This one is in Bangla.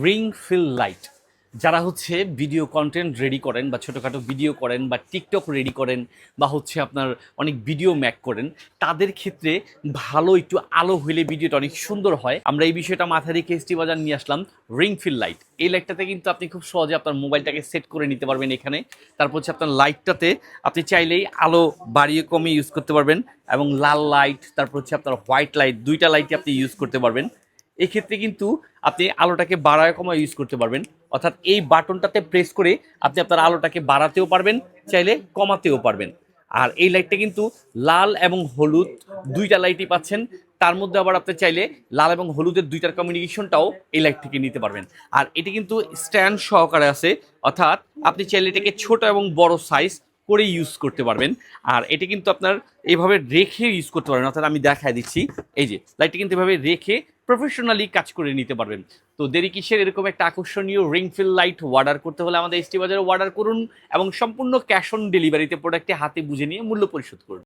রিং ফিল লাইট যারা হচ্ছে ভিডিও কন্টেন্ট রেডি করেন বা ছোটোখাটো ভিডিও করেন বা টিকটক রেডি করেন বা হচ্ছে আপনার অনেক ভিডিও ম্যাক করেন, তাদের ক্ষেত্রে ভালো একটু আলো হইলে ভিডিওটা অনেক সুন্দর হয়। আমরা এই বিষয়টা মাথায় রেখে এসটি বাজার নিয়ে আসলাম রিং ফিল লাইট। এই লাইটটাতে কিন্তু আপনি খুব সহজে আপনার মোবাইলটাকে সেট করে নিতে পারবেন এখানে। তারপর হচ্ছে আপনার লাইটটাতে আপনি চাইলেই আলো বাড়িয়ে কমিয়ে ইউজ করতে পারবেন, এবং লাল লাইট তারপর হচ্ছে আপনার হোয়াইট লাইট, দুইটা লাইটই আপনি ইউজ করতে পারবেন। এক্ষেত্রে কিন্তু আপনি আলোটাকে বাড়ায় কমায় ইউজ করতে পারবেন, অর্থাৎ এই বাটনটাতে প্রেস করে আপনি আপনার আলোটাকে বাড়াতেও পারবেন, চাইলে কমাতেও পারবেন। আর এই লাইটটা কিন্তু লাল এবং হলুদ দুইটা লাইটই পাচ্ছেন। তার মধ্যে আবার আপনি চাইলে লাল এবং হলুদের দুইটার কমিউনিকেশনটাও এই লাইট থেকে নিতে পারবেন। আর এটি কিন্তু স্ট্যান্ড সহকারে আছে, অর্থাৎ আপনি চাইলে এটাকে ছোট এবং বড় সাইজ করে ইউজ করতে পারবেন। আর এটি কিন্তু আপনার এইভাবে রেখে ইউজ করতে পারবেন, অর্থাৎ আমি দেখায় দিচ্ছি, এই যে লাইটটি কিন্তু এভাবে রেখে প্রফেশনালি কাজ করে নিতে পারবেন। তো দেরি কিসের, এরকম একটা আকর্ষণীয় রিং ফিল লাইট অর্ডার করতে হলে আমাদের এসটি বাজারে অর্ডার করুন এবং সম্পূর্ণ ক্যাশ অন ডেলিভারিতে প্রোডাক্টটি হাতে বুঝে নিয়ে মূল্য পরিশোধ করুন।